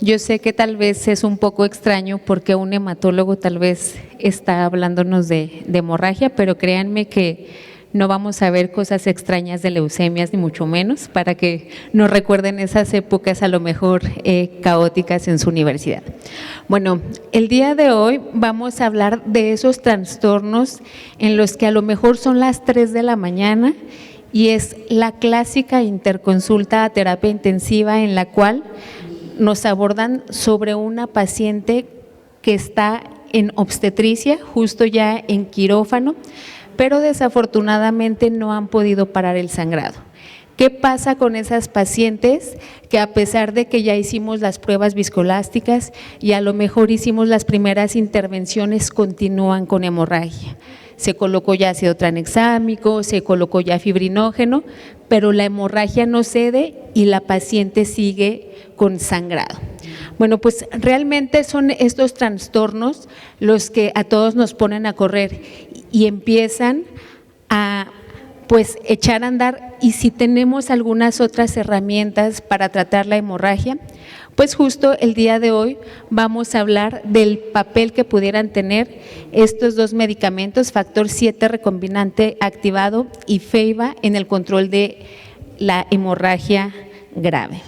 Yo sé que tal vez es un poco extraño porque un hematólogo tal vez está hablándonos de hemorragia, pero créanme que no vamos a ver cosas extrañas de leucemias, ni mucho menos, para que nos recuerden esas épocas a lo mejor caóticas en su universidad. Bueno, el día de hoy vamos a hablar de esos trastornos en los que a lo mejor son las 3 de la mañana y es la clásica interconsulta a terapia intensiva en la cual nos abordan sobre una paciente que está en obstetricia, justo ya en quirófano, pero desafortunadamente no han podido parar el sangrado. ¿Qué pasa con esas pacientes que a pesar de que ya hicimos las pruebas viscoelásticas y a lo mejor hicimos las primeras intervenciones continúan con hemorragia? Se colocó ya ácido tranexámico, se colocó ya fibrinógeno, pero la hemorragia no cede y la paciente sigue con sangrado. Bueno, pues realmente son estos trastornos los que a todos nos ponen a correr y empiezan a echar a andar, y si tenemos algunas otras herramientas para tratar la hemorragia, pues justo el día de hoy vamos a hablar del papel que pudieran tener estos dos medicamentos, factor 7 recombinante activado y FEIBA en el control de la hemorragia grave.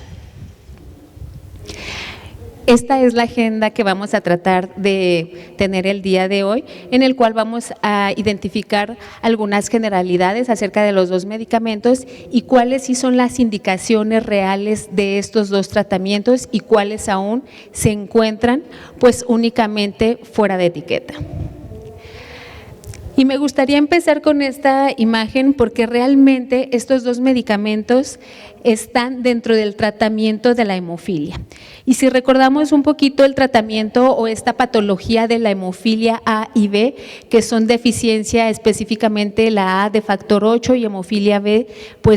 Esta es la agenda que vamos a tratar de tener el día de hoy, en el cual vamos a identificar algunas generalidades acerca de los dos medicamentos y cuáles sí son las indicaciones reales de estos dos tratamientos y cuáles aún se encuentran únicamente fuera de etiqueta. Y me gustaría empezar con esta imagen porque realmente estos dos medicamentos están dentro del tratamiento de la hemofilia. Y si recordamos un poquito el tratamiento o esta patología de la hemofilia A y B, que son deficiencia específicamente la A de factor 8 y hemofilia B,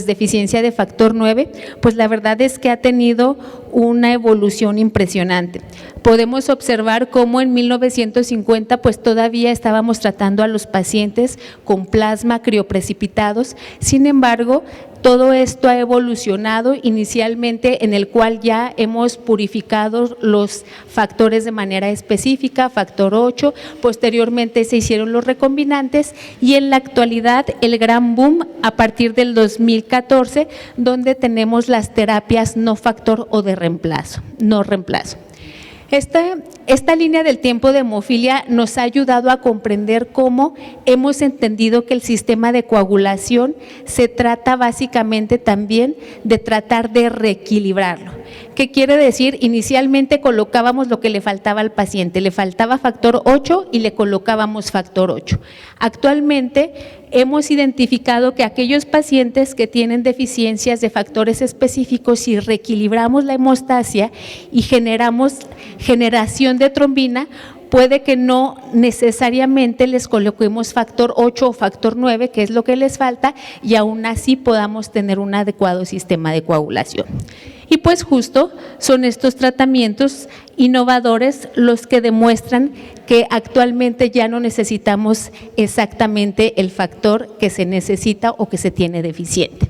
deficiencia de factor 9, la verdad es que ha tenido una evolución impresionante. Podemos observar cómo en 1950 todavía estábamos tratando a los pacientes con plasma crioprecipitados, sin embargo, todo esto ha evolucionado inicialmente en el cual ya hemos purificado los factores de manera específica, factor 8, posteriormente se hicieron los recombinantes y en la actualidad el gran boom a partir del 2014 donde tenemos las terapias no factor o de reemplazo, no reemplazo. Esta línea del tiempo de hemofilia nos ha ayudado a comprender cómo hemos entendido que el sistema de coagulación se trata básicamente también de tratar de reequilibrarlo. ¿Qué quiere decir? Inicialmente colocábamos lo que le faltaba al paciente, le faltaba factor 8 y le colocábamos factor 8. Actualmente hemos identificado que aquellos pacientes que tienen deficiencias de factores específicos, si reequilibramos la hemostasia y generamos generación de trombina, puede que no necesariamente les coloquemos factor 8 o factor 9, que es lo que les falta, y aún así podamos tener un adecuado sistema de coagulación. Y justo son estos tratamientos innovadores los que demuestran que actualmente ya no necesitamos exactamente el factor que se necesita o que se tiene deficiente.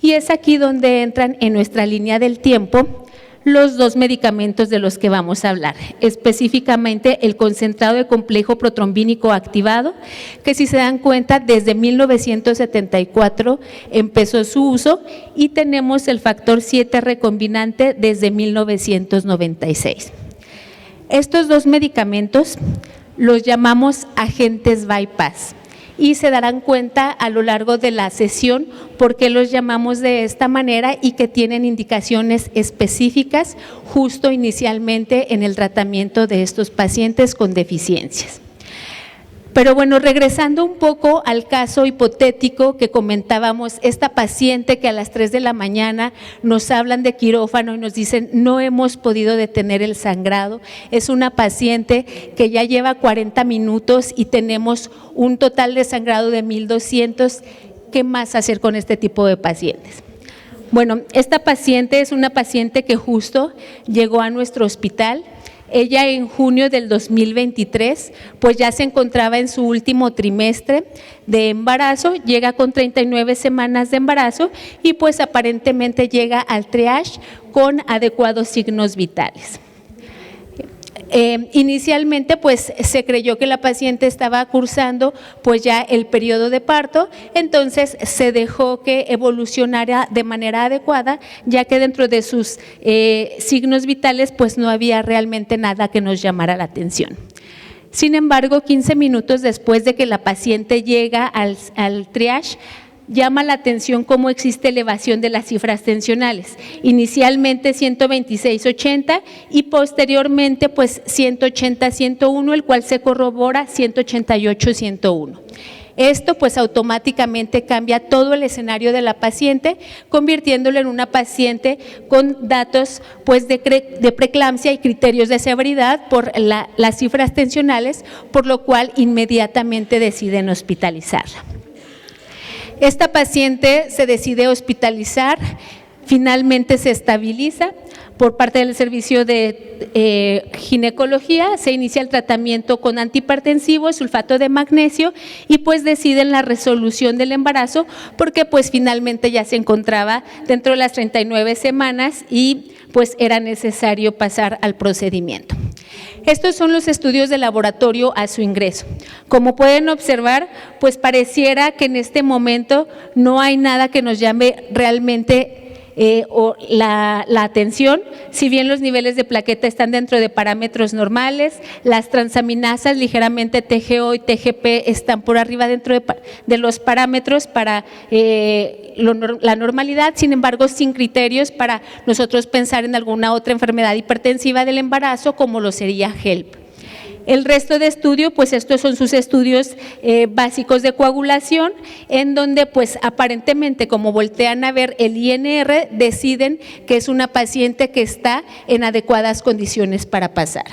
Y es aquí donde entran en nuestra línea del tiempo los dos medicamentos de los que vamos a hablar, específicamente el concentrado de complejo protrombínico activado, que si se dan cuenta desde 1974 empezó su uso, y tenemos el factor 7 recombinante desde 1996. Estos dos medicamentos los llamamos agentes bypass. Y se darán cuenta a lo largo de la sesión por qué los llamamos de esta manera y que tienen indicaciones específicas justo inicialmente en el tratamiento de estos pacientes con deficiencias. Pero bueno, regresando un poco al caso hipotético que comentábamos, esta paciente que a las 3 de la mañana nos hablan de quirófano y nos dicen no hemos podido detener el sangrado, es una paciente que ya lleva 40 minutos y tenemos un total de sangrado de 1200, ¿qué más hacer con este tipo de pacientes? Bueno, esta paciente es una paciente que justo llegó a nuestro hospital. Ella en junio del 2023 ya se encontraba en su último trimestre de embarazo, llega con 39 semanas de embarazo y aparentemente llega al triage con adecuados signos vitales. Inicialmente pues se creyó que la paciente estaba cursando pues ya el periodo de parto, entonces se dejó que evolucionara de manera adecuada, ya que dentro de sus signos vitales pues no había realmente nada que nos llamara la atención. Sin embargo, 15 minutos después de que la paciente llega al triage, llama la atención cómo existe elevación de las cifras tensionales, inicialmente 126/80 y posteriormente pues 180/101, el cual se corrobora 188/101. Esto pues automáticamente cambia todo el escenario de la paciente, convirtiéndolo en una paciente con datos pues de preeclampsia y criterios de severidad por las cifras tensionales, por lo cual inmediatamente deciden hospitalizarla. Esta paciente se decide hospitalizar, finalmente se estabiliza. Por parte del servicio de ginecología se inicia el tratamiento con antihipertensivos, sulfato de magnesio y pues deciden la resolución del embarazo porque pues finalmente ya se encontraba dentro de las 39 semanas y pues era necesario pasar al procedimiento. Estos son los estudios de laboratorio a su ingreso. Como pueden observar, pues pareciera que en este momento no hay nada que nos llame realmente la atención, si bien los niveles de plaqueta están dentro de parámetros normales, las transaminasas ligeramente TGO y TGP están por arriba dentro de los parámetros para la normalidad, sin embargo sin criterios para nosotros pensar en alguna otra enfermedad hipertensiva del embarazo como lo sería HELP. El resto de estudio, pues estos son sus estudios básicos de coagulación, en donde pues aparentemente como voltean a ver el INR, deciden que es una paciente que está en adecuadas condiciones para pasar.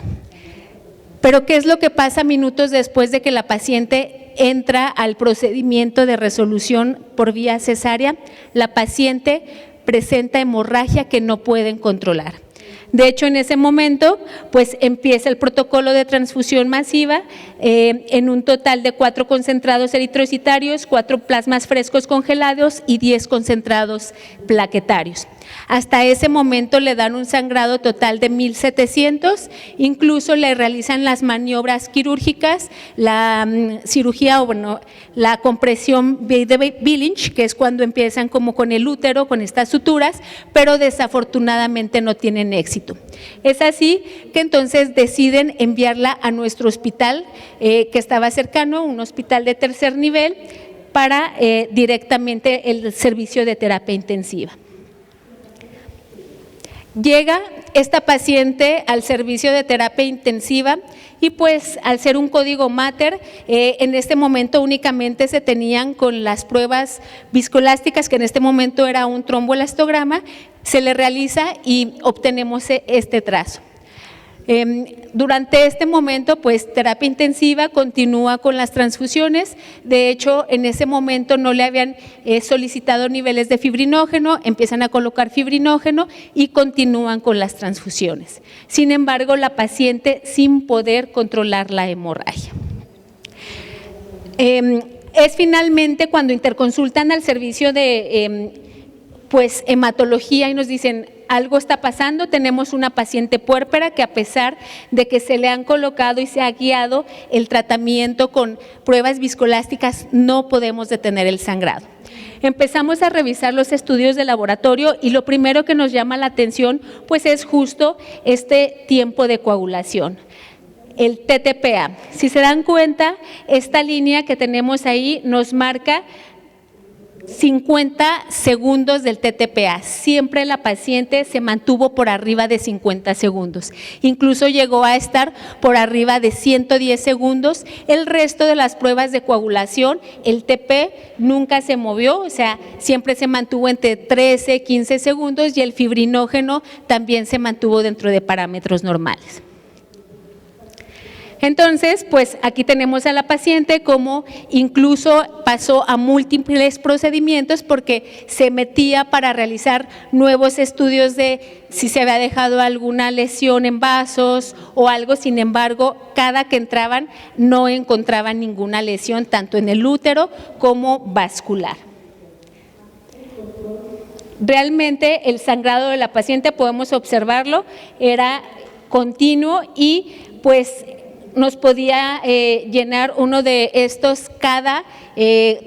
Pero ¿qué es lo que pasa minutos después de que la paciente entra al procedimiento de resolución por vía cesárea? La paciente presenta hemorragia que no pueden controlar. De hecho, en ese momento, pues empieza el protocolo de transfusión masiva en un total de 4 concentrados eritrocitarios, 4 plasmas frescos congelados y 10 concentrados plaquetarios. Hasta ese momento le dan un sangrado total de 1,700, incluso le realizan las maniobras quirúrgicas, la cirugía o bueno, la compresión de Billinch, que es cuando empiezan como con el útero, con estas suturas, pero desafortunadamente no tienen éxito. Es así que entonces deciden enviarla a nuestro hospital que estaba cercano, un hospital de tercer nivel, para directamente el servicio de terapia intensiva. Llega esta paciente al servicio de terapia intensiva y pues al ser un código mater, en este momento únicamente se tenían con las pruebas viscoelásticas, que en este momento era un tromboelastograma, se le realiza y obtenemos este trazo. Durante este momento, pues terapia intensiva continúa con las transfusiones. De hecho, en ese momento no le habían solicitado niveles de fibrinógeno, empiezan a colocar fibrinógeno y continúan con las transfusiones. Sin embargo, la paciente sin poder controlar la hemorragia. Es finalmente cuando interconsultan al servicio de pues hematología y nos dicen: algo está pasando, tenemos una paciente puérpera que a pesar de que se le han colocado y se ha guiado el tratamiento con pruebas viscoelásticas, no podemos detener el sangrado. Empezamos a revisar los estudios de laboratorio y lo primero que nos llama la atención pues es justo este tiempo de coagulación. El TTPA. Si se dan cuenta, esta línea que tenemos ahí nos marca 50 segundos del TTPA. Siempre la paciente se mantuvo por arriba de 50 segundos. Incluso llegó a estar por arriba de 110 segundos. El resto de las pruebas de coagulación, el TP nunca se movió, o sea, siempre se mantuvo entre 13, 15 segundos y el fibrinógeno también se mantuvo dentro de parámetros normales. Entonces, pues aquí tenemos a la paciente como incluso pasó a múltiples procedimientos porque se metía para realizar nuevos estudios de si se había dejado alguna lesión en vasos o algo. Sin embargo, cada que entraban no encontraban ninguna lesión tanto en el útero como vascular. Realmente el sangrado de la paciente, podemos observarlo, era continuo y pues nos podía llenar uno de estos cada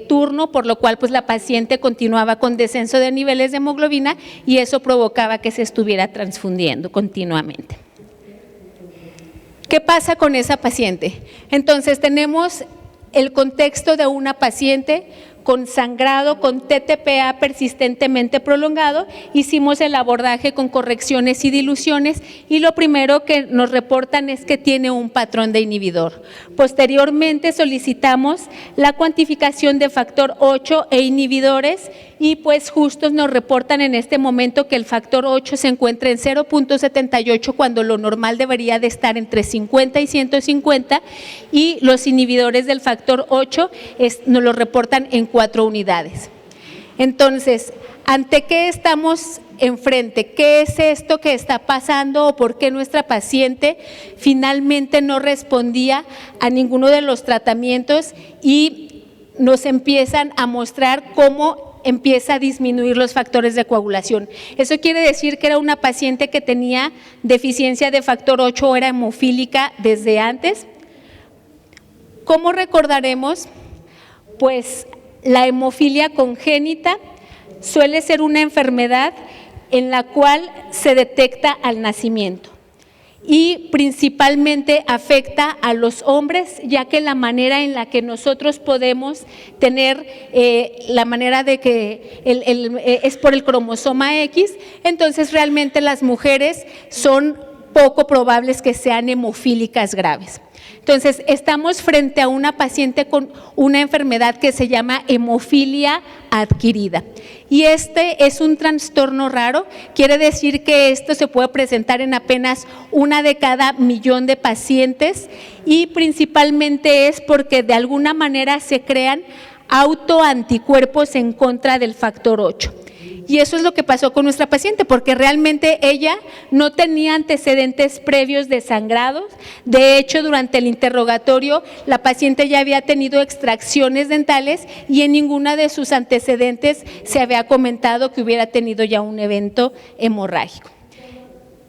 turno, por lo cual pues la paciente continuaba con descenso de niveles de hemoglobina y eso provocaba que se estuviera transfundiendo continuamente. ¿Qué pasa con esa paciente? Entonces tenemos el contexto de una paciente con sangrado, con TTPA persistentemente prolongado. Hicimos el abordaje con correcciones y diluciones y lo primero que nos reportan es que tiene un patrón de inhibidor. Posteriormente solicitamos la cuantificación de factor 8 e inhibidores y pues justo nos reportan en este momento que el factor 8 se encuentra en 0.78 cuando lo normal debería de estar entre 50 y 150 y los inhibidores del factor 8 nos lo reportan en 4 unidades. Entonces, ¿ante qué estamos enfrente? ¿Qué es esto que está pasando o por qué nuestra paciente finalmente no respondía a ninguno de los tratamientos y nos empiezan a mostrar cómo empieza a disminuir los factores de coagulación? Eso quiere decir que era una paciente que tenía deficiencia de factor 8 o era hemofílica desde antes. ¿Cómo recordaremos? Pues la hemofilia congénita suele ser una enfermedad en la cual se detecta al nacimiento y principalmente afecta a los hombres, ya que la manera en la que nosotros podemos tener la manera de que es por el cromosoma X, entonces realmente las mujeres son poco probables que sean hemofílicas graves. Entonces, estamos frente a una paciente con una enfermedad que se llama hemofilia adquirida. Y este es un trastorno raro, quiere decir que esto se puede presentar en apenas 1 de cada 1.000.000 de pacientes y principalmente es porque de alguna manera se crean autoanticuerpos en contra del factor 8. Y eso es lo que pasó con nuestra paciente, porque realmente ella no tenía antecedentes previos de sangrados. De hecho, durante el interrogatorio, la paciente ya había tenido extracciones dentales y en ninguna de sus antecedentes se había comentado que hubiera tenido ya un evento hemorrágico.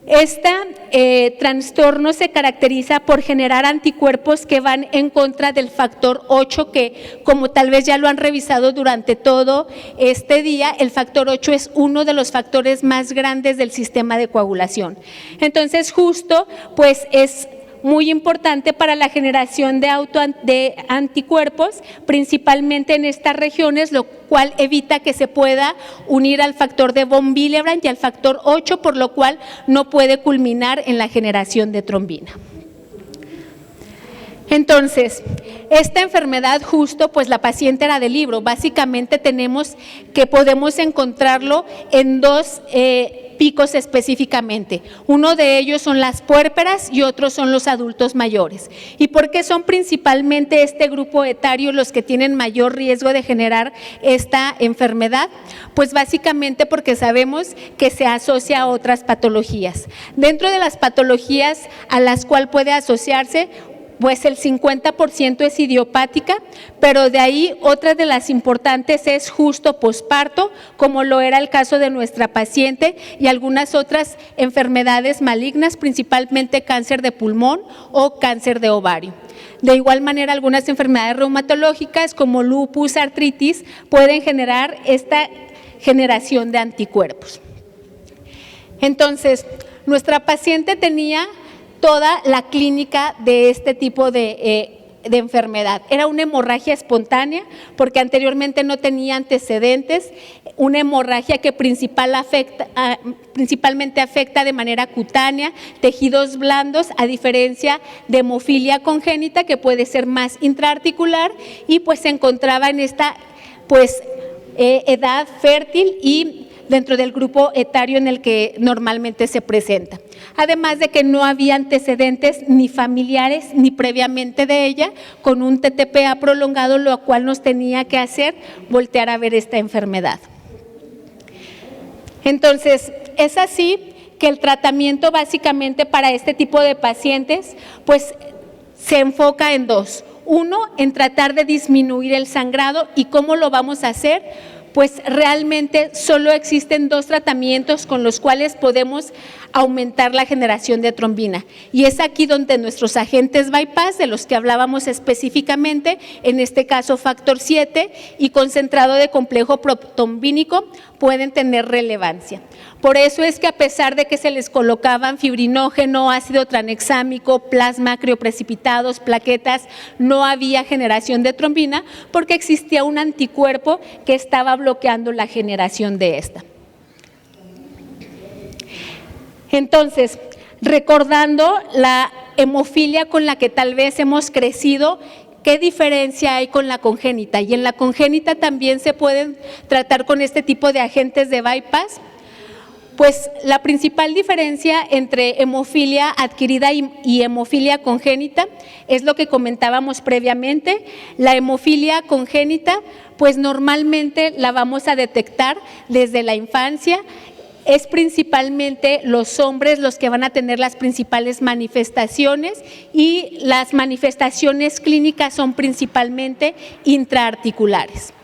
Este trastorno se caracteriza por generar anticuerpos que van en contra del factor 8, que como tal vez ya lo han revisado durante todo este día, el factor 8 es uno de los factores más grandes del sistema de coagulación. Entonces justo pues es muy importante para la generación de anticuerpos, principalmente en estas regiones, lo cual evita que se pueda unir al factor de von Willebrand y al factor 8, por lo cual no puede culminar en la generación de trombina. Entonces, esta enfermedad justo, pues la paciente era de libro. Básicamente tenemos que podemos encontrarlo en 2 picos específicamente. Uno de ellos son las puérperas y otros son los adultos mayores. ¿Y por qué son principalmente este grupo etario los que tienen mayor riesgo de generar esta enfermedad? Pues básicamente porque sabemos que se asocia a otras patologías. Dentro de las patologías a las cuales puede asociarse, pues el 50% es idiopática, pero de ahí otra de las importantes es justo posparto, como lo era el caso de nuestra paciente, y algunas otras enfermedades malignas, principalmente cáncer de pulmón o cáncer de ovario. De igual manera, algunas enfermedades reumatológicas como lupus, artritis, pueden generar esta generación de anticuerpos. Entonces, nuestra paciente tenía toda la clínica de este tipo de enfermedad. Era una hemorragia espontánea porque anteriormente no tenía antecedentes, una hemorragia que principalmente afecta de manera cutánea, tejidos blandos, a diferencia de hemofilia congénita que puede ser más intraarticular y pues se encontraba en esta edad fértil y dentro del grupo etario en el que normalmente se presenta. Además de que no había antecedentes ni familiares ni previamente de ella con un TTPA prolongado, lo cual nos tenía que hacer voltear a ver esta enfermedad. Entonces, es así que el tratamiento básicamente para este tipo de pacientes pues se enfoca en 2. Uno, en tratar de disminuir el sangrado. ¿Y cómo lo vamos a hacer? pues realmente solo existen 2 tratamientos con los cuales podemos aumentar la generación de trombina. Y es aquí donde nuestros agentes bypass, de los que hablábamos específicamente, en este caso factor 7 y concentrado de complejo protrombínico, pueden tener relevancia. Por eso es que a pesar de que se les colocaban fibrinógeno, ácido tranexámico, plasma, crioprecipitados, plaquetas, no había generación de trombina porque existía un anticuerpo que estaba bloqueando la generación de esta. Entonces, recordando la hemofilia con la que tal vez hemos crecido, ¿qué diferencia hay con la congénita? Y en la congénita también se pueden tratar con este tipo de agentes de bypass. Pues la principal diferencia entre hemofilia adquirida y hemofilia congénita es lo que comentábamos previamente. La hemofilia congénita, pues normalmente la vamos a detectar desde la infancia. Es principalmente los hombres los que van a tener las principales manifestaciones y las manifestaciones clínicas son principalmente intraarticulares.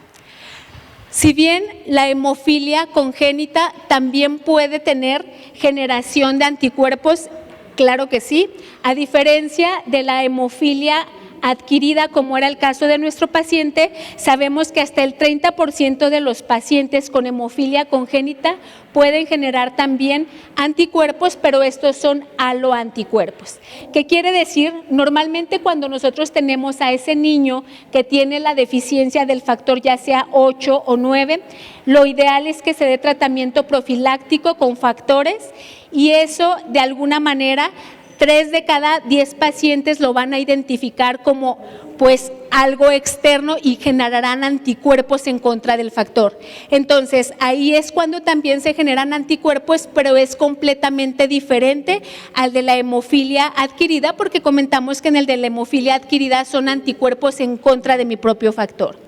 Si bien la hemofilia congénita también puede tener generación de anticuerpos, claro que sí, a diferencia de la hemofilia adquirida, como era el caso de nuestro paciente, sabemos que hasta el 30% de los pacientes con hemofilia congénita pueden generar también anticuerpos, pero estos son aloanticuerpos. ¿Qué quiere decir? Normalmente cuando nosotros tenemos a ese niño que tiene la deficiencia del factor ya sea 8 o 9, lo ideal es que se dé tratamiento profiláctico con factores y eso de alguna manera 3 de cada 10 pacientes lo van a identificar como pues algo externo y generarán anticuerpos en contra del factor. Entonces, ahí es cuando también se generan anticuerpos, pero es completamente diferente al de la hemofilia adquirida, porque comentamos que en el de la hemofilia adquirida son anticuerpos en contra de mi propio factor.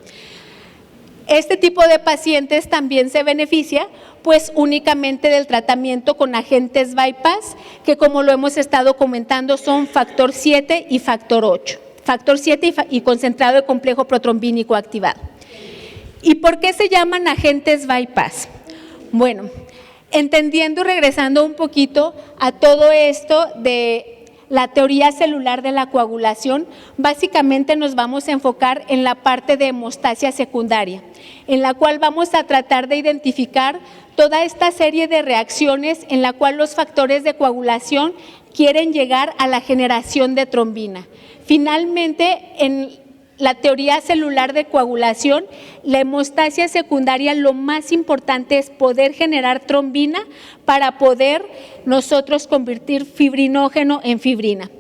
Este tipo de pacientes también se beneficia pues únicamente del tratamiento con agentes bypass, que como lo hemos estado comentando son factor 7 y factor 8. Factor 7 y concentrado de complejo protrombínico activado. ¿Y por qué se llaman agentes bypass? Bueno, entendiendo y regresando un poquito a todo esto de la teoría celular de la coagulación, básicamente nos vamos a enfocar en la parte de hemostasia secundaria, en la cual vamos a tratar de identificar toda esta serie de reacciones en la cual los factores de coagulación quieren llegar a la generación de trombina. Finalmente, en la teoría celular de coagulación, la hemostasia secundaria lo más importante es poder generar trombina para poder nosotros convertir fibrinógeno en fibrina.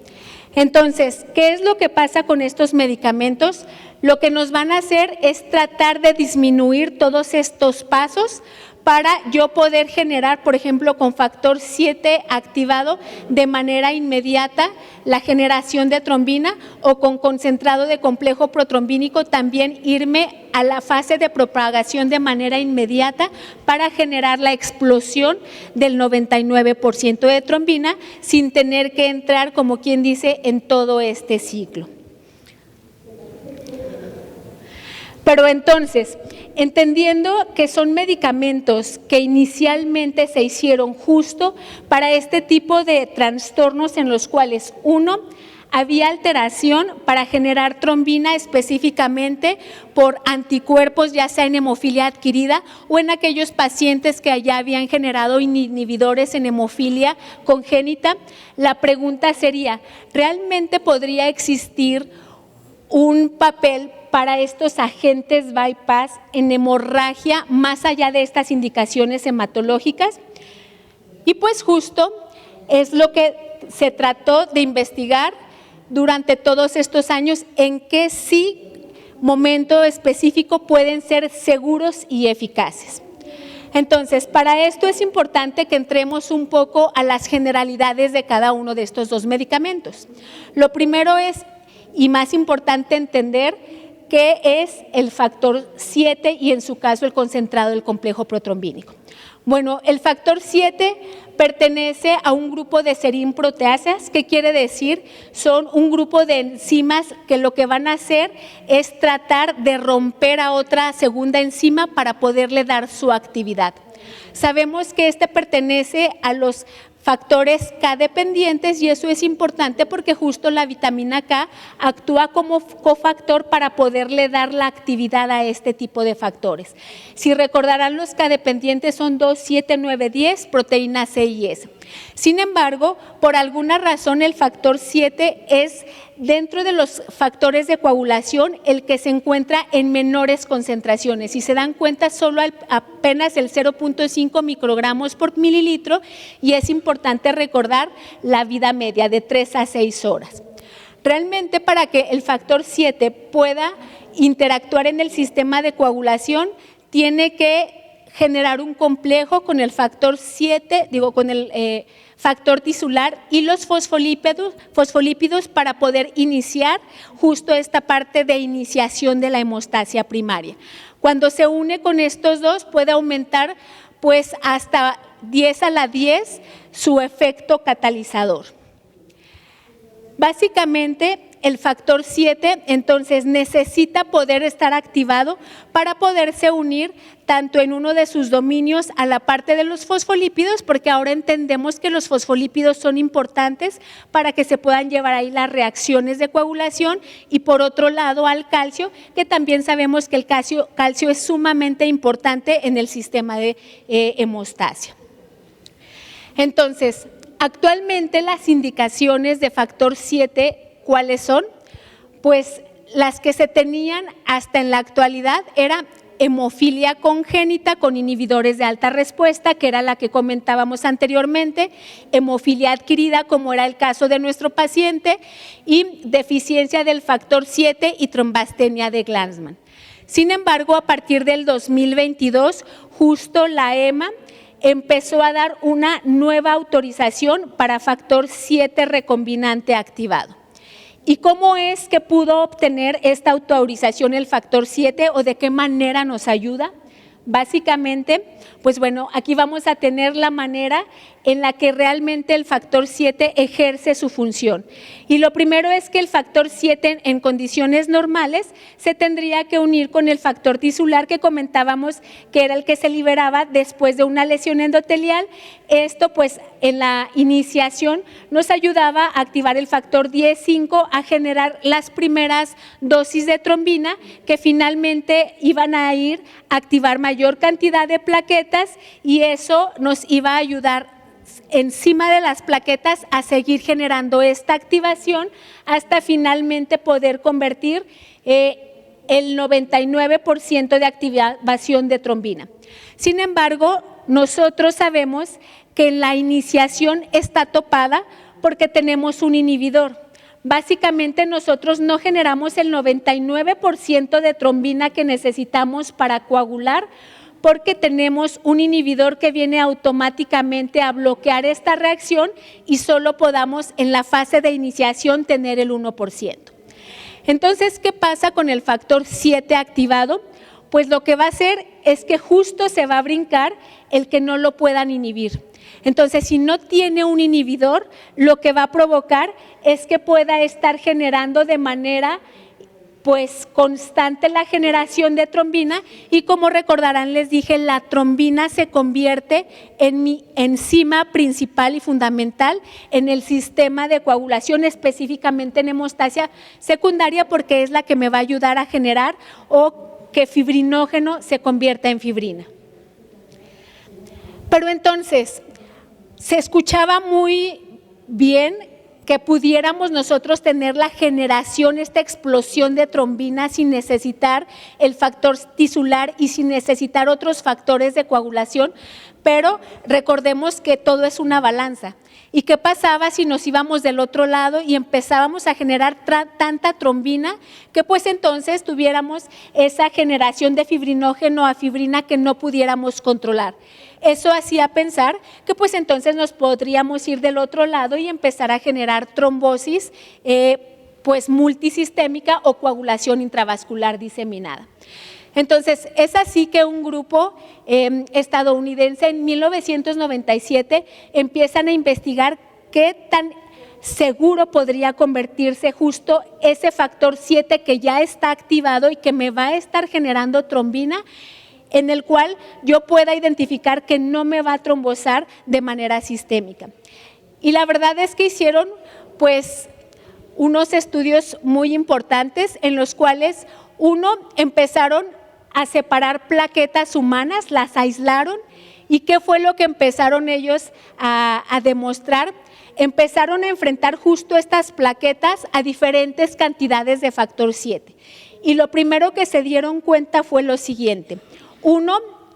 Entonces, ¿qué es lo que pasa con estos medicamentos? Lo que nos van a hacer es tratar de disminuir todos estos pasos para yo poder generar, por ejemplo, con factor 7 activado de manera inmediata la generación de trombina o con concentrado de complejo protrombínico también irme a la fase de propagación de manera inmediata para generar la explosión del 99% de trombina sin tener que entrar, como quien dice, en todo este ciclo. Pero entonces, entendiendo que son medicamentos que inicialmente se hicieron justo para este tipo de trastornos en los cuales, uno, había alteración para generar trombina específicamente por anticuerpos, ya sea en hemofilia adquirida o en aquellos pacientes que ya habían generado inhibidores en hemofilia congénita, la pregunta sería, ¿realmente podría existir un papel para estos agentes bypass en hemorragia más allá de estas indicaciones hematológicas? Y pues justo es lo que se trató de investigar durante todos estos años, en qué sí momento específico pueden ser seguros y eficaces. Entonces, para esto es importante que entremos un poco a las generalidades de cada uno de estos dos medicamentos. Lo primero es, y más importante, entender qué es el factor 7 y en su caso el concentrado del complejo protrombínico. Bueno, el factor 7 pertenece a un grupo de serinproteasas. ¿Qué quiere decir? Son un grupo de enzimas que lo que van a hacer es tratar de romper a otra segunda enzima para poderle dar su actividad. Sabemos que pertenece a los factores K dependientes y eso es importante porque justo la vitamina K actúa como cofactor para poderle dar la actividad a este tipo de factores. Si recordarán, los K dependientes son 2, 7, 9, 10, proteína C y S. Sin embargo, por alguna razón el factor 7 es dentro de los factores de coagulación el que se encuentra en menores concentraciones. Si se dan cuenta, solo apenas el 0.5 microgramos por mililitro y es importante recordar la vida media de 3 a 6 horas. Realmente para que el factor 7 pueda interactuar en el sistema de coagulación, tiene que generar un complejo con el factor 7, con el factor tisular y los fosfolípidos para poder iniciar justo esta parte de iniciación de la hemostasia primaria. Cuando se une con estos dos puede aumentar pues hasta 10 a la 10 su efecto catalizador. Básicamente, el factor 7 entonces necesita poder estar activado para poderse unir tanto en uno de sus dominios a la parte de los fosfolípidos, porque ahora entendemos que los fosfolípidos son importantes para que se puedan llevar ahí las reacciones de coagulación, y por otro lado al calcio, que también sabemos que el calcio es sumamente importante en el sistema de hemostasia. Entonces, actualmente las indicaciones de factor 7, ¿cuáles son? Pues las que se tenían hasta en la actualidad era hemofilia congénita con inhibidores de alta respuesta, que era la que comentábamos anteriormente, hemofilia adquirida, como era el caso de nuestro paciente, y deficiencia del factor 7 y trombastenia de Glanzmann. Sin embargo, a partir del 2022, justo la EMA empezó a dar una nueva autorización para factor 7 recombinante activado. ¿Y cómo es que pudo obtener esta autorización el factor 7 o de qué manera nos ayuda? Básicamente, pues bueno, aquí vamos a tener la manera en la que realmente el factor 7 ejerce su función. Y lo primero es que el factor 7 en condiciones normales se tendría que unir con el factor tisular que comentábamos, que era el que se liberaba después de una lesión endotelial. Esto pues en la iniciación nos ayudaba a activar el factor 10-5 a generar las primeras dosis de trombina que finalmente iban a ir a activar mayor cantidad de plaquetas, y eso nos iba a ayudar encima de las plaquetas a seguir generando esta activación hasta finalmente poder convertir el 99% de activación de trombina. Sin embargo, nosotros sabemos que la iniciación está topada porque tenemos un inhibidor. Básicamente nosotros no generamos el 99% de trombina que necesitamos para coagular, porque tenemos un inhibidor que viene automáticamente a bloquear esta reacción y solo podamos en la fase de iniciación tener el 1%. Entonces, ¿qué pasa con el factor 7 activado? Pues lo que va a hacer es que justo se va a brincar el que no lo puedan inhibir. Entonces, si no tiene un inhibidor, lo que va a provocar es que pueda estar generando de manera pues constante la generación de trombina, y como recordarán, les dije, la trombina se convierte en mi enzima principal y fundamental en el sistema de coagulación, específicamente en hemostasia secundaria, porque es la que me va a ayudar a generar o que fibrinógeno se convierta en fibrina. Pero entonces, se escuchaba muy bien que pudiéramos nosotros tener la generación, esta explosión de trombina sin necesitar el factor tisular y sin necesitar otros factores de coagulación, pero recordemos que todo es una balanza. ¿Y qué pasaba si nos íbamos del otro lado y empezábamos a generar tanta trombina que pues entonces tuviéramos esa generación de fibrinógeno a fibrina que no pudiéramos controlar? Eso hacía pensar que pues entonces nos podríamos ir del otro lado y empezar a generar trombosis pues multisistémica o coagulación intravascular diseminada. Entonces, es así que un grupo estadounidense en 1997 empiezan a investigar qué tan seguro podría convertirse justo ese factor 7 que ya está activado y que me va a estar generando trombina, en el cual yo pueda identificar que no me va a trombosar de manera sistémica. Y la verdad es que hicieron pues unos estudios muy importantes en los cuales empezaron a separar plaquetas humanas, las aislaron. ¿Y qué fue lo que empezaron ellos a demostrar? Empezaron a enfrentar justo estas plaquetas a diferentes cantidades de factor 7. Y lo primero que se dieron cuenta fue lo siguiente.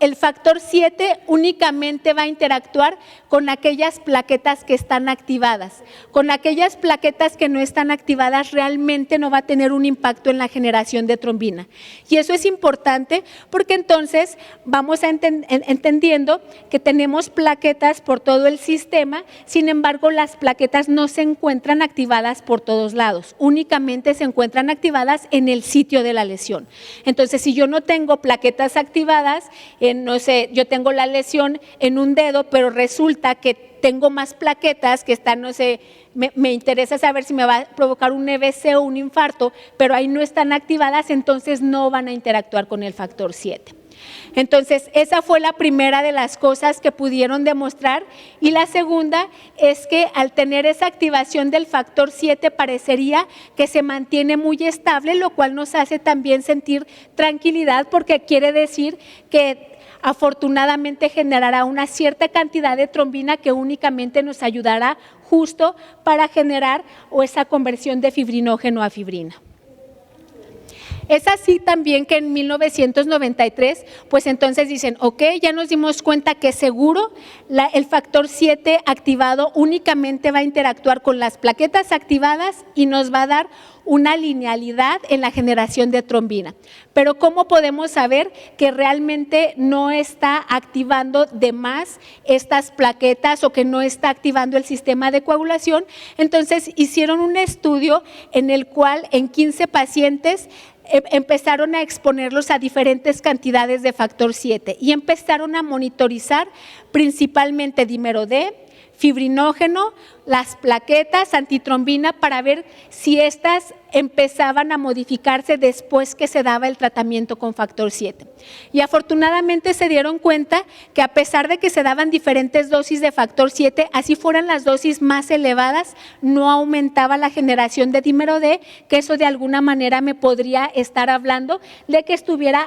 El factor 7 únicamente va a interactuar con aquellas plaquetas que están activadas. Con aquellas plaquetas que no están activadas realmente no va a tener un impacto en la generación de trombina. Y eso es importante porque entonces vamos entendiendo que tenemos plaquetas por todo el sistema, sin embargo las plaquetas no se encuentran activadas por todos lados, únicamente se encuentran activadas en el sitio de la lesión. Entonces, si yo no tengo plaquetas activadas, no sé, yo tengo la lesión en un dedo, pero resulta que tengo más plaquetas que están, no sé, me interesa saber si me va a provocar un EBC o un infarto, pero ahí no están activadas, entonces no van a interactuar con el factor 7. Entonces, esa fue la primera de las cosas que pudieron demostrar, y la segunda es que al tener esa activación del factor 7 parecería que se mantiene muy estable, lo cual nos hace también sentir tranquilidad porque quiere decir que afortunadamente generará una cierta cantidad de trombina que únicamente nos ayudará justo para generar esa conversión de fibrinógeno a fibrina. Es así también que en 1993, pues entonces dicen, ok, ya nos dimos cuenta que seguro el factor 7 activado únicamente va a interactuar con las plaquetas activadas y nos va a dar una linealidad en la generación de trombina. Pero ¿cómo podemos saber que realmente no está activando de más estas plaquetas o que no está activando el sistema de coagulación? Entonces hicieron un estudio en el cual en 15 pacientes empezaron a exponerlos a diferentes cantidades de factor 7 y empezaron a monitorizar principalmente dímero D, fibrinógeno, las plaquetas, antitrombina, para ver si estas empezaban a modificarse después que se daba el tratamiento con factor 7. Y afortunadamente se dieron cuenta que a pesar de que se daban diferentes dosis de factor 7, así fueran las dosis más elevadas, no aumentaba la generación de dímero D, que eso de alguna manera me podría estar hablando de que estuviera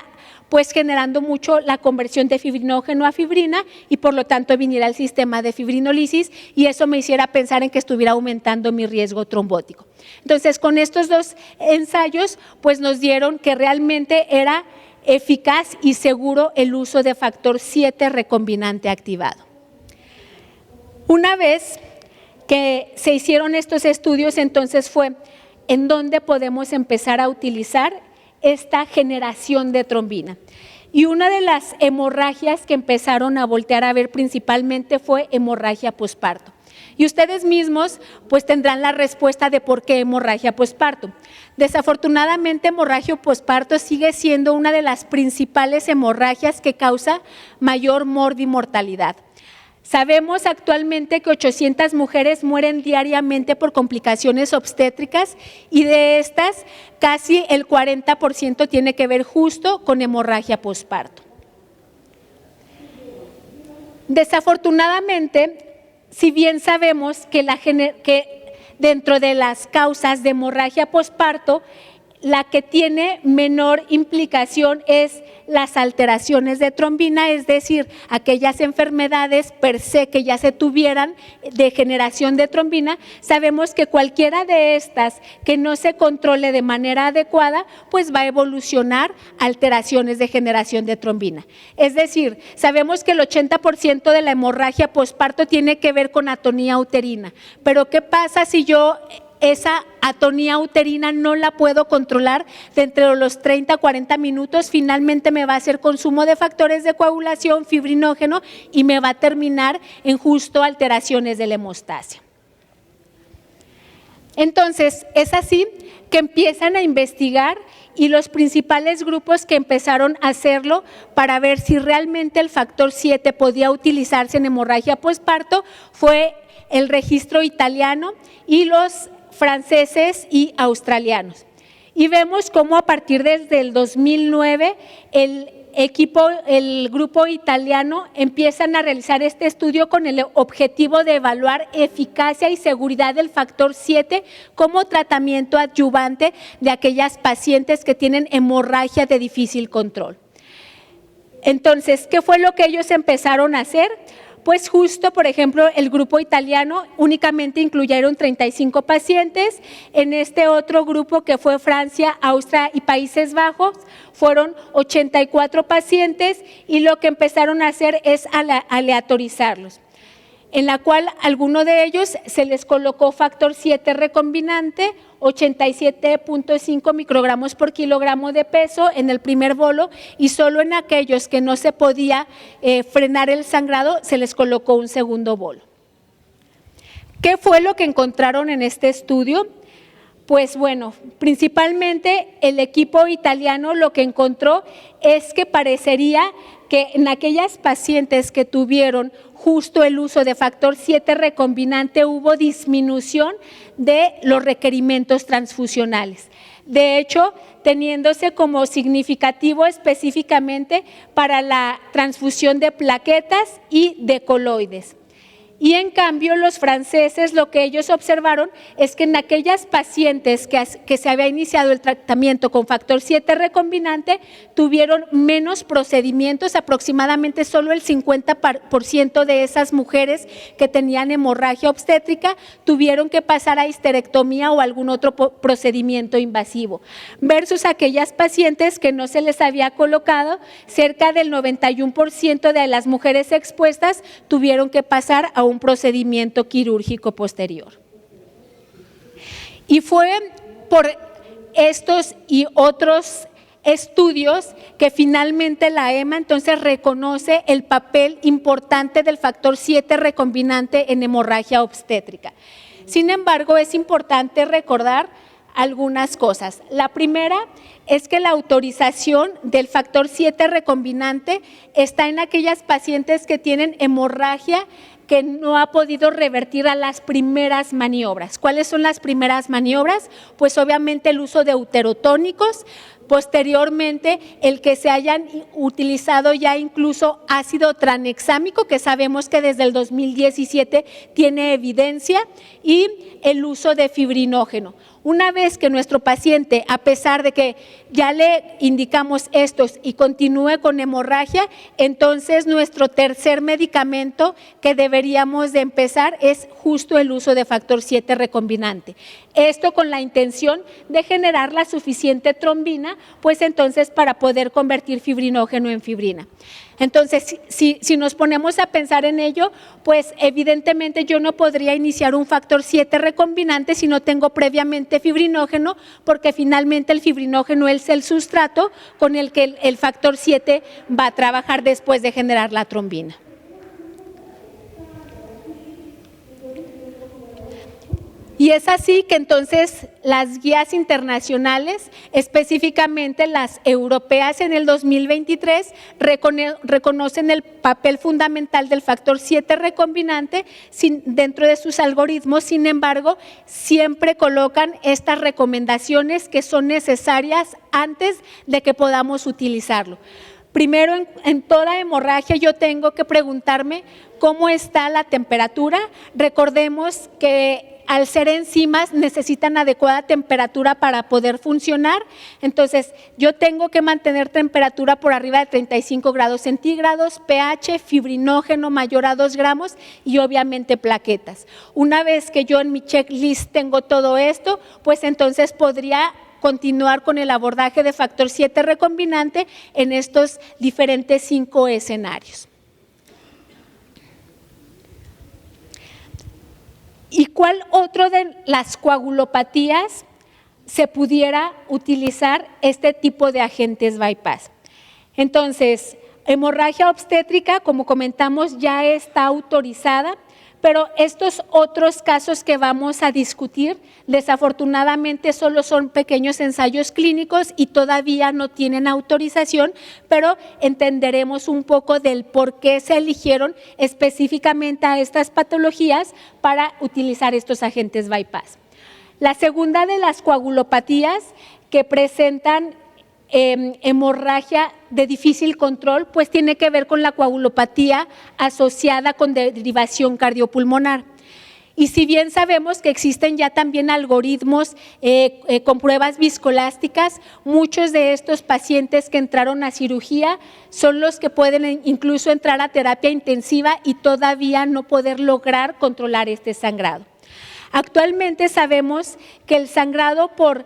pues generando mucho la conversión de fibrinógeno a fibrina y por lo tanto viniera el sistema de fibrinolisis y eso me hiciera pensar en que estuviera aumentando mi riesgo trombótico. Entonces, con estos dos ensayos, pues nos dieron que realmente era eficaz y seguro el uso de factor 7 recombinante activado. Una vez que se hicieron estos estudios, entonces fue en dónde podemos empezar a utilizar esta generación de trombina. Y una de las hemorragias que empezaron a voltear a ver principalmente fue hemorragia posparto. Y ustedes mismos pues tendrán la respuesta de por qué hemorragia posparto. Desafortunadamente, hemorragia posparto sigue siendo una de las principales hemorragias que causa mayor mortalidad. Sabemos actualmente que 800 mujeres mueren diariamente por complicaciones obstétricas y de estas casi el 40% tiene que ver justo con hemorragia posparto. Desafortunadamente, si bien sabemos que dentro de las causas de hemorragia posparto, la que tiene menor implicación es las alteraciones de trombina, es decir, aquellas enfermedades per se que ya se tuvieran de generación de trombina. Sabemos que cualquiera de estas que no se controle de manera adecuada, pues va a evolucionar alteraciones de generación de trombina. Es decir, sabemos que el 80% de la hemorragia posparto tiene que ver con atonía uterina, pero ¿qué pasa si yo esa atonía uterina no la puedo controlar dentro de los 30 a 40 minutos? Finalmente me va a hacer consumo de factores de coagulación, fibrinógeno y me va a terminar en justo alteraciones de la hemostasia. Entonces, es así que empiezan a investigar y los principales grupos que empezaron a hacerlo para ver si realmente el factor 7 podía utilizarse en hemorragia posparto fue el registro italiano y los franceses y australianos. Y vemos cómo a partir desde el 2009 el grupo italiano empiezan a realizar este estudio con el objetivo de evaluar eficacia y seguridad del factor 7 como tratamiento adyuvante de aquellas pacientes que tienen hemorragia de difícil control. Entonces, ¿qué fue lo que ellos empezaron a hacer? Pues justo, por ejemplo, el grupo italiano únicamente incluyeron 35 pacientes. En este otro grupo que fue Francia, Austria y Países Bajos, fueron 84 pacientes y lo que empezaron a hacer es aleatorizarlos, en la cual a alguno de ellos se les colocó factor 7 recombinante, 87.5 microgramos por kilogramo de peso en el primer bolo y solo en aquellos que no se podía frenar el sangrado se les colocó un segundo bolo. ¿Qué fue lo que encontraron en este estudio? Pues bueno, principalmente el equipo italiano lo que encontró es que parecería que en aquellas pacientes que tuvieron justo el uso de factor 7 recombinante hubo disminución de los requerimientos transfusionales. De hecho, teniéndose como significativo específicamente para la transfusión de plaquetas y de coloides. Y en cambio los franceses lo que ellos observaron es que en aquellas pacientes que se había iniciado el tratamiento con factor 7 recombinante tuvieron menos procedimientos, aproximadamente solo el 50% de esas mujeres que tenían hemorragia obstétrica tuvieron que pasar a histerectomía o algún otro procedimiento invasivo, versus aquellas pacientes que no se les había colocado, cerca del 91% de las mujeres expuestas tuvieron que pasar a un procedimiento quirúrgico posterior. Y fue por estos y otros estudios que finalmente la EMA entonces reconoce el papel importante del factor 7 recombinante en hemorragia obstétrica. Sin embargo, es importante recordar algunas cosas. La primera es que la autorización del factor 7 recombinante está en aquellas pacientes que tienen hemorragia que no ha podido revertir a las primeras maniobras. ¿Cuáles son las primeras maniobras? Pues obviamente el uso de uterotónicos, posteriormente el que se hayan utilizado ya incluso ácido tranexámico, que sabemos que desde el 2017 tiene evidencia, y el uso de fibrinógeno. Una vez que nuestro paciente, a pesar de que ya le indicamos estos y continúe con hemorragia, entonces nuestro tercer medicamento que deberíamos de empezar es justo el uso de factor 7 recombinante. Esto con la intención de generar la suficiente trombina, pues entonces para poder convertir fibrinógeno en fibrina. Entonces, si nos ponemos a pensar en ello, pues evidentemente yo no podría iniciar un factor 7 recombinante si no tengo previamente fibrinógeno, porque finalmente el fibrinógeno es el sustrato con el que el factor 7 va a trabajar después de generar la trombina. Y es así que entonces las guías internacionales, específicamente las europeas en el 2023, reconocen el papel fundamental del factor 7 recombinante dentro de sus algoritmos. Sin embargo, siempre colocan estas recomendaciones que son necesarias antes de que podamos utilizarlo. Primero, en toda hemorragia yo tengo que preguntarme cómo está la temperatura. Recordemos que al ser enzimas necesitan adecuada temperatura para poder funcionar, entonces yo tengo que mantener temperatura por arriba de 35 grados centígrados, pH, fibrinógeno mayor a 2 gramos y obviamente plaquetas. Una vez que yo en mi checklist tengo todo esto, pues entonces podría continuar con el abordaje de factor 7 recombinante en estos diferentes 5 escenarios. ¿Y cuál otro de las coagulopatías se pudiera utilizar este tipo de agentes bypass? Entonces, hemorragia obstétrica, como comentamos, ya está autorizada, pero estos otros casos que vamos a discutir, desafortunadamente solo son pequeños ensayos clínicos y todavía no tienen autorización, pero entenderemos un poco del por qué se eligieron específicamente a estas patologías para utilizar estos agentes bypass. La segunda de las coagulopatías que presentan hemorragia de difícil control, pues tiene que ver con la coagulopatía asociada con derivación cardiopulmonar. Y si bien sabemos que existen ya también algoritmos con pruebas viscoelásticas, muchos de estos pacientes que entraron a cirugía son los que pueden incluso entrar a terapia intensiva y todavía no poder lograr controlar este sangrado. Actualmente sabemos que el sangrado por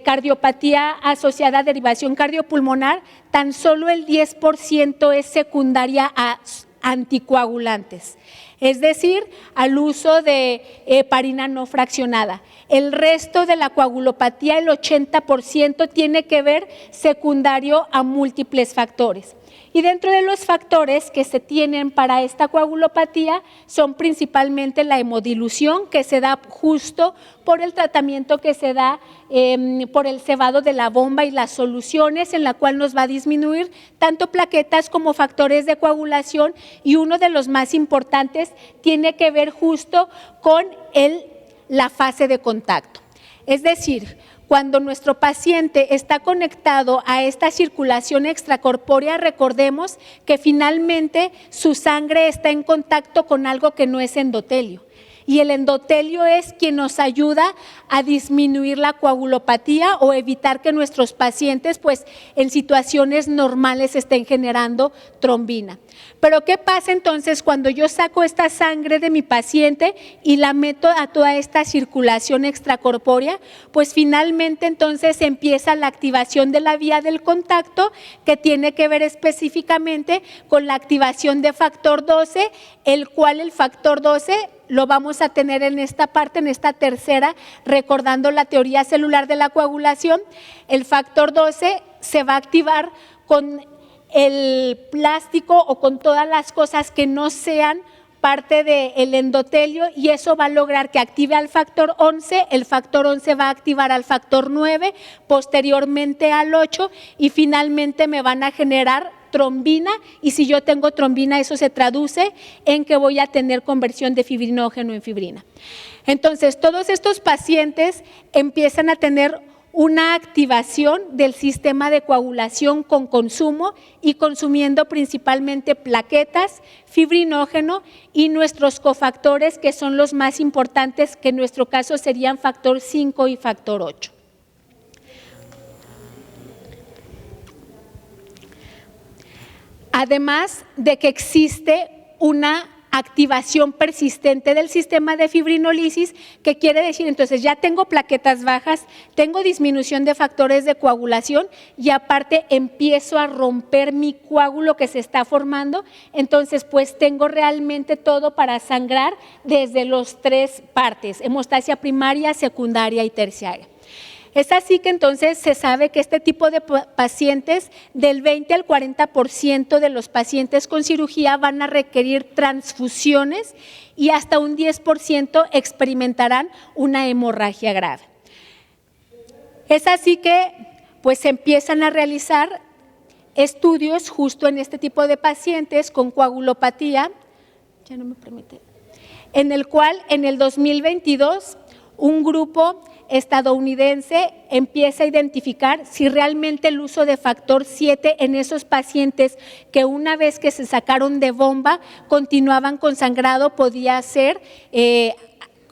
cardiopatía asociada a derivación cardiopulmonar, tan solo el 10% es secundaria a anticoagulantes, es decir, al uso de heparina no fraccionada. El resto de la coagulopatía, el 80%, tiene que ver secundario a múltiples factores. Y dentro de los factores que se tienen para esta coagulopatía son principalmente la hemodilución, que se da justo por el tratamiento que se da por el cebado de la bomba y las soluciones, en la cual nos va a disminuir tanto plaquetas como factores de coagulación, y uno de los más importantes tiene que ver justo con la fase de contacto. Es decir, cuando nuestro paciente está conectado a esta circulación extracorpórea, recordemos que finalmente su sangre está en contacto con algo que no es endotelio. Y el endotelio es quien nos ayuda a disminuir la coagulopatía o evitar que nuestros pacientes, pues, en situaciones normales estén generando trombina. Pero ¿qué pasa entonces cuando yo saco esta sangre de mi paciente y la meto a toda esta circulación extracorpórea? Pues finalmente entonces empieza la activación de la vía del contacto, que tiene que ver específicamente con la activación de factor 12, el cual el factor 12 lo vamos a tener en esta parte, en esta tercera, recordando la teoría celular de la coagulación. El factor 12 se va a activar con el plástico o con todas las cosas que no sean parte del endotelio, y eso va a lograr que active al factor 11, el factor 11 va a activar al factor 9, posteriormente al 8, y finalmente me van a generar trombina, y si yo tengo trombina, eso se traduce en que voy a tener conversión de fibrinógeno en fibrina. Entonces, todos estos pacientes empiezan a tener una activación del sistema de coagulación con consumo y consumiendo principalmente plaquetas, fibrinógeno y nuestros cofactores, que son los más importantes, que en nuestro caso serían factor 5 y factor 8. Además de que existe una activación persistente del sistema de fibrinólisis, que quiere decir, entonces ya tengo plaquetas bajas, tengo disminución de factores de coagulación y aparte empiezo a romper mi coágulo que se está formando, entonces pues tengo realmente todo para sangrar desde las tres partes: hemostasia primaria, secundaria y terciaria. Es así que entonces se sabe que este tipo de pacientes, del 20 al 40% de los pacientes con cirugía van a requerir transfusiones y hasta un 10% experimentarán una hemorragia grave. Es así que pues se empiezan a realizar estudios justo en este tipo de pacientes con coagulopatía, en el cual en el 2022 un grupo estadounidense empieza a identificar si realmente el uso de factor 7 en esos pacientes que una vez que se sacaron de bomba continuaban con sangrado podía ser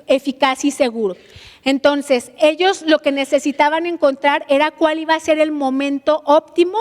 eficaz y seguro. Entonces, ellos lo que necesitaban encontrar era cuál iba a ser el momento óptimo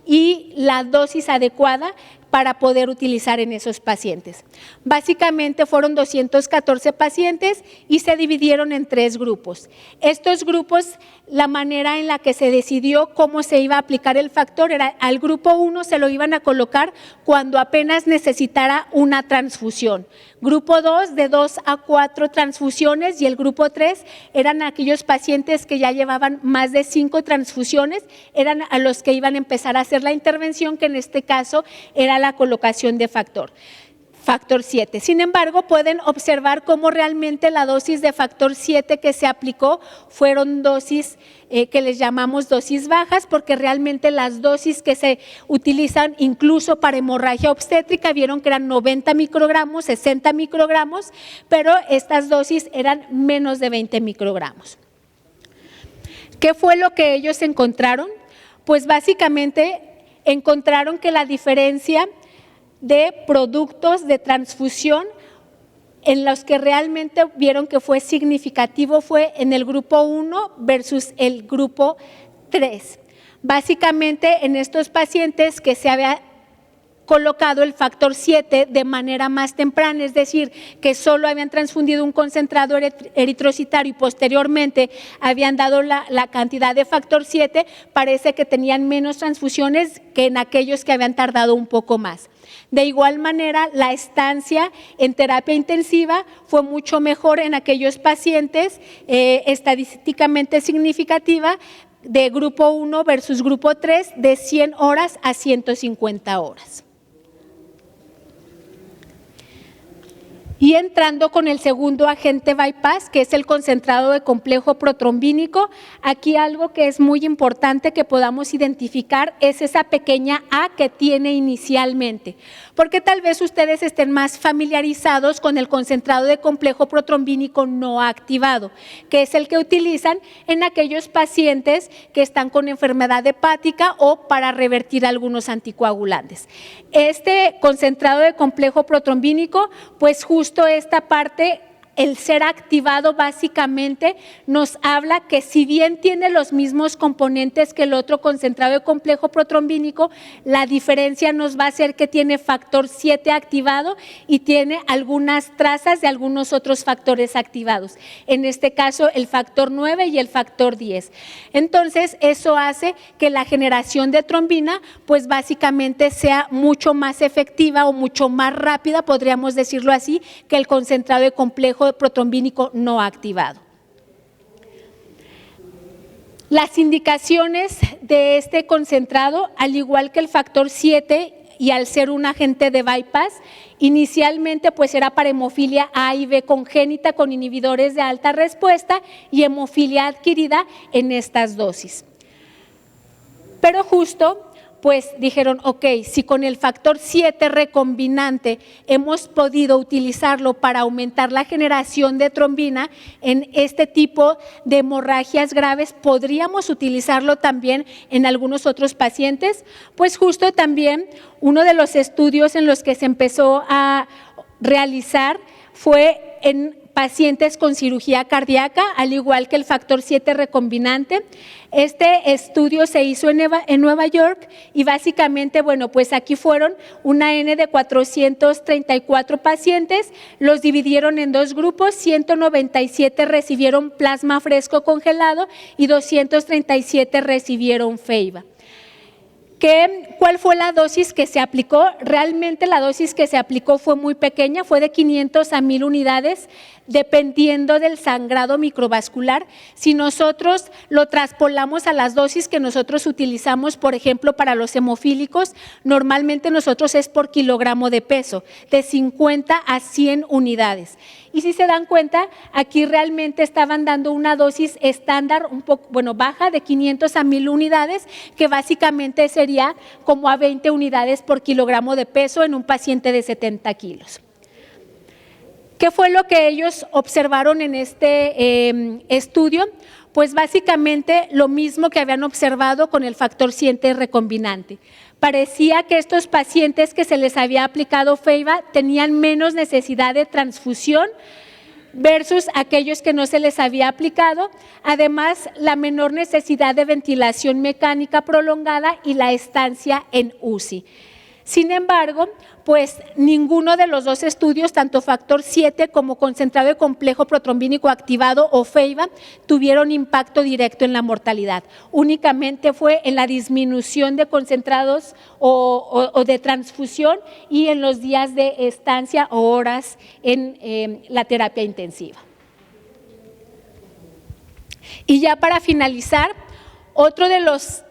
y la dosis adecuada para poder utilizar en esos pacientes. Básicamente fueron 214 pacientes y se dividieron en 3 grupos. Estos grupos, la manera en la que se decidió cómo se iba a aplicar el factor era: al grupo 1 se lo iban a colocar cuando apenas necesitara una transfusión. Grupo 2 de 2 a 4 transfusiones, y el grupo 3 eran aquellos pacientes que ya llevaban más de 5 transfusiones, eran a los que iban a empezar a hacer la intervención, que en este caso era la colocación de factor. factor 7. Sin embargo, pueden observar cómo realmente la dosis de factor 7 que se aplicó fueron dosis que les llamamos dosis bajas, porque realmente las dosis que se utilizan incluso para hemorragia obstétrica vieron que eran 90 microgramos, 60 microgramos, pero estas dosis eran menos de 20 microgramos. ¿Qué fue lo que ellos encontraron? Pues básicamente encontraron que la diferencia de productos de transfusión en los que realmente vieron que fue significativo fue en el grupo 1 versus el grupo 3. Básicamente en estos pacientes que se había colocado el factor 7 de manera más temprana, es decir, que solo habían transfundido un concentrado eritrocitario y posteriormente habían dado la cantidad de factor 7, parece que tenían menos transfusiones que en aquellos que habían tardado un poco más. De igual manera, la estancia en terapia intensiva fue mucho mejor en aquellos pacientes estadísticamente significativa de grupo 1 versus grupo 3 de 100 horas a 150 horas. Y entrando con el segundo agente bypass, que es el concentrado de complejo protrombínico, aquí algo que es muy importante que podamos identificar es esa pequeña A que tiene inicialmente, porque tal vez ustedes estén más familiarizados con el concentrado de complejo protrombínico no activado, que es el que utilizan en aquellos pacientes que están con enfermedad hepática o para revertir algunos anticoagulantes. Este concentrado de complejo protrombínico, pues justo esta parte, el ser activado básicamente nos habla que si bien tiene los mismos componentes que el otro concentrado de complejo protrombínico, la diferencia nos va a ser que tiene factor 7 activado y tiene algunas trazas de algunos otros factores activados, en este caso el factor 9 y el factor 10. Entonces eso hace que la generación de trombina pues básicamente sea mucho más efectiva o mucho más rápida, podríamos decirlo así, que el concentrado de complejo protrombínico no activado. Las indicaciones de este concentrado, al igual que el factor 7 y al ser un agente de bypass, inicialmente pues era para hemofilia A y B congénita con inhibidores de alta respuesta y hemofilia adquirida en estas dosis. Pero justo pues dijeron, ok, si con el factor 7 recombinante hemos podido utilizarlo para aumentar la generación de trombina en este tipo de hemorragias graves, ¿podríamos utilizarlo también en algunos otros pacientes? Pues justo también uno de los estudios en los que se empezó a realizar fue en pacientes con cirugía cardíaca, al igual que el factor 7 recombinante. Este estudio se hizo en Nueva York y básicamente, bueno, pues aquí fueron una N de 434 pacientes, los dividieron en dos grupos, 197 recibieron plasma fresco congelado y 237 recibieron FEIBA. ¿Cuál fue la dosis que se aplicó? Realmente la dosis que se aplicó fue muy pequeña, fue de 500 a 1000 unidades, dependiendo del sangrado microvascular. Si nosotros lo traspolamos a las dosis que nosotros utilizamos, por ejemplo, para los hemofílicos, normalmente nosotros es por kilogramo de peso, de 50 a 100 unidades. Y si se dan cuenta, aquí realmente estaban dando una dosis estándar, un poco, bueno, baja, de 500 a 1000 unidades, que básicamente sería como a 20 unidades por kilogramo de peso en un paciente de 70 kilos. ¿Qué fue lo que ellos observaron en este estudio? Pues básicamente lo mismo que habían observado con el factor 7 recombinante. Parecía que estos pacientes que se les había aplicado FEIBA tenían menos necesidad de transfusión versus aquellos que no se les había aplicado, además la menor necesidad de ventilación mecánica prolongada y la estancia en UCI. Sin embargo, pues ninguno de los dos estudios, tanto factor 7 como concentrado de complejo protrombínico activado o FEIBA, tuvieron impacto directo en la mortalidad. Únicamente fue en la disminución de concentrados o de transfusión y en los días de estancia o horas en la terapia intensiva. Y ya para finalizar, otro de los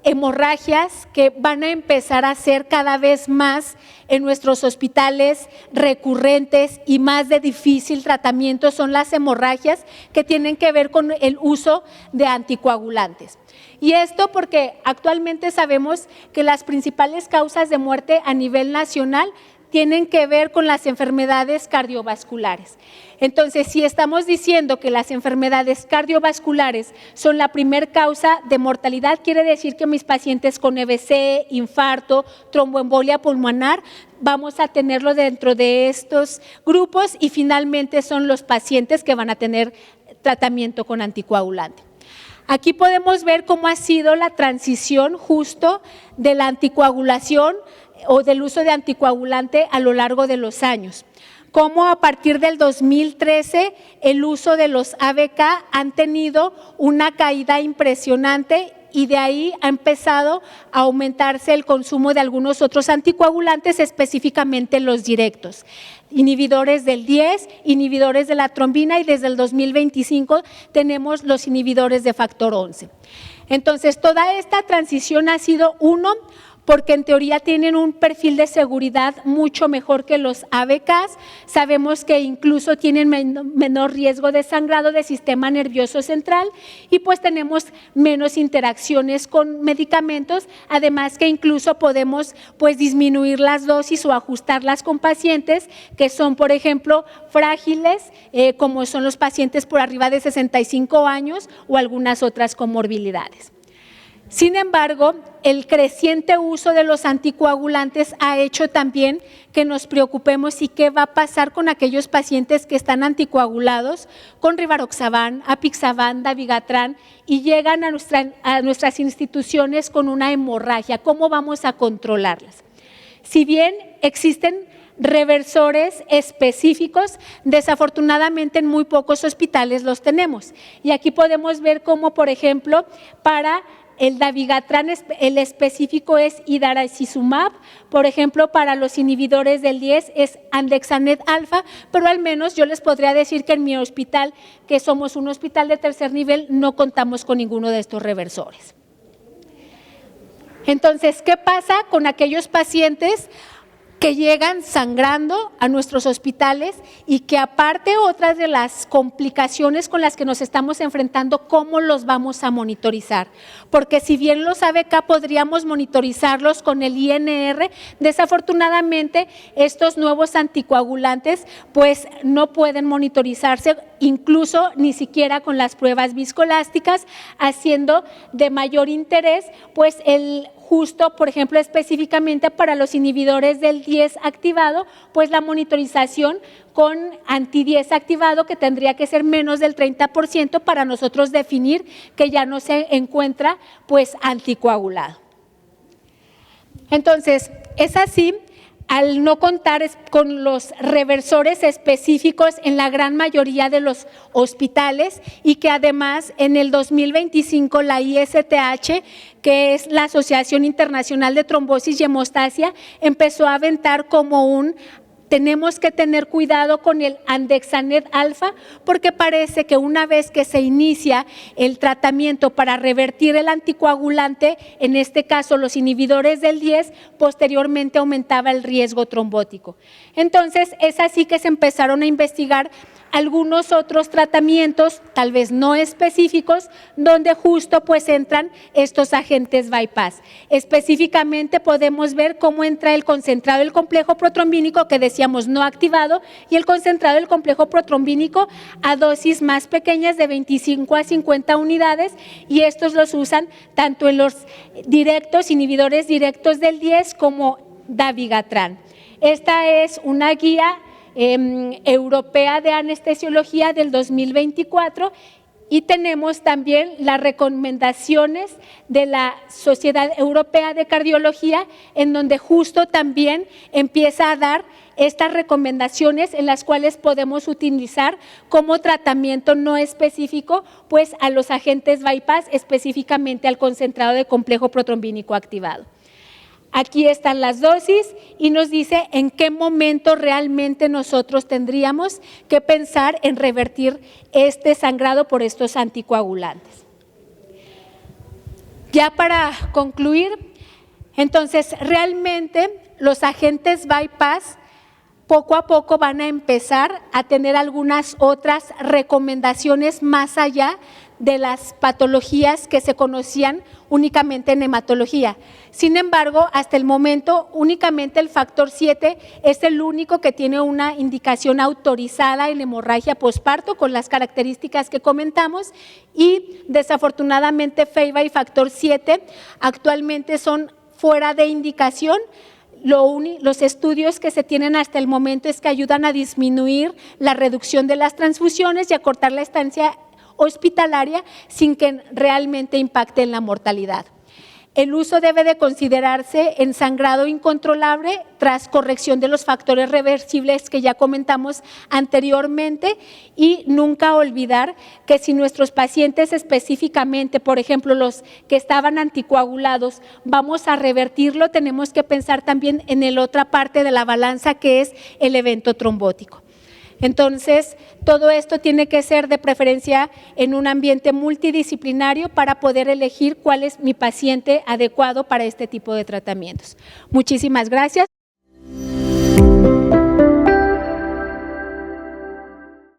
hemorragias que van a empezar a ser cada vez más en nuestros hospitales recurrentes y más de difícil tratamiento son las hemorragias que tienen que ver con el uso de anticoagulantes. Y esto porque actualmente sabemos que las principales causas de muerte a nivel nacional tienen que ver con las enfermedades cardiovasculares. Entonces, si estamos diciendo que las enfermedades cardiovasculares son la primer causa de mortalidad, quiere decir que mis pacientes con EBC, infarto, tromboembolia pulmonar, vamos a tenerlo dentro de estos grupos y finalmente son los pacientes que van a tener tratamiento con anticoagulante. Aquí podemos ver cómo ha sido la transición justo de la anticoagulación o del uso de anticoagulante a lo largo de los años. Cómo a partir del 2013 el uso de los ABK han tenido una caída impresionante y de ahí ha empezado a aumentarse el consumo de algunos otros anticoagulantes, específicamente los directos. Inhibidores del 10, inhibidores de la trombina y desde el 2025 tenemos los inhibidores de factor 11. Entonces, toda esta transición ha sido porque en teoría tienen un perfil de seguridad mucho mejor que los ABKs. Sabemos que incluso tienen menor riesgo de sangrado del sistema nervioso central y pues tenemos menos interacciones con medicamentos, además que incluso podemos pues disminuir las dosis o ajustarlas con pacientes que son, por ejemplo, frágiles, como son los pacientes por arriba de 65 años o algunas otras comorbilidades. Sin embargo, el creciente uso de los anticoagulantes ha hecho también que nos preocupemos y qué va a pasar con aquellos pacientes que están anticoagulados con rivaroxaban, apixaban, dabigatran y llegan a nuestras instituciones con una hemorragia. ¿Cómo vamos a controlarlas? Si bien existen reversores específicos, desafortunadamente en muy pocos hospitales los tenemos. Y aquí podemos ver cómo, por ejemplo, para el dabigatran, el específico es idarucizumab, por ejemplo, para los inhibidores del 10 es andexanet alfa, pero al menos yo les podría decir que en mi hospital, que somos un hospital de tercer nivel, no contamos con ninguno de estos reversores. Entonces, ¿qué pasa con aquellos pacientes que llegan sangrando a nuestros hospitales y que aparte otras de las complicaciones con las que nos estamos enfrentando, cómo los vamos a monitorizar? Porque si bien los ABK podríamos monitorizarlos con el INR, desafortunadamente estos nuevos anticoagulantes pues no pueden monitorizarse, incluso ni siquiera con las pruebas viscoelásticas, haciendo de mayor interés pues justo, por ejemplo, específicamente para los inhibidores del 10 activado, pues la monitorización con anti-10 activado que tendría que ser menos del 30% para nosotros definir que ya no se encuentra pues anticoagulado. Entonces, es así. Al no contar con los reversores específicos en la gran mayoría de los hospitales y que además en el 2025 la ISTH, que es la Asociación Internacional de Trombosis y Hemostasia, empezó a aventar como tenemos que tener cuidado con el andexanet alfa porque parece que una vez que se inicia el tratamiento para revertir el anticoagulante, en este caso los inhibidores del 10, posteriormente aumentaba el riesgo trombótico. Entonces es así que se empezaron a investigar algunos otros tratamientos, tal vez no específicos, donde justo pues entran estos agentes bypass. Específicamente podemos ver cómo entra el concentrado del complejo protrombínico que decíamos no activado y el concentrado del complejo protrombínico a dosis más pequeñas de 25 a 50 unidades y estos los usan tanto en los directos, inhibidores directos del 10 como dabigatran. Esta es una guía europea de anestesiología del 2024 y tenemos también las recomendaciones de la Sociedad Europea de Cardiología en donde justo también empieza a dar estas recomendaciones en las cuales podemos utilizar como tratamiento no específico pues a los agentes bypass, específicamente al concentrado de complejo protrombínico activado. Aquí están las dosis y nos dice en qué momento realmente nosotros tendríamos que pensar en revertir este sangrado por estos anticoagulantes. Ya para concluir, entonces realmente los agentes bypass poco a poco van a empezar a tener algunas otras recomendaciones más allá de las patologías que se conocían únicamente en hematología. Sin embargo, hasta el momento únicamente el factor 7 es el único que tiene una indicación autorizada en hemorragia posparto con las características que comentamos, y desafortunadamente FEIBA y factor 7 actualmente son fuera de indicación. Los estudios que se tienen hasta el momento es que ayudan a disminuir la reducción de las transfusiones y a cortar la estancia hospitalaria sin que realmente impacte en la mortalidad. El uso debe de considerarse en sangrado incontrolable tras corrección de los factores reversibles que ya comentamos anteriormente, y nunca olvidar que si nuestros pacientes específicamente, por ejemplo, los que estaban anticoagulados, vamos a revertirlo, tenemos que pensar también en la otra parte de la balanza que es el evento trombótico. Entonces, todo esto tiene que ser de preferencia en un ambiente multidisciplinario para poder elegir cuál es mi paciente adecuado para este tipo de tratamientos. Muchísimas gracias.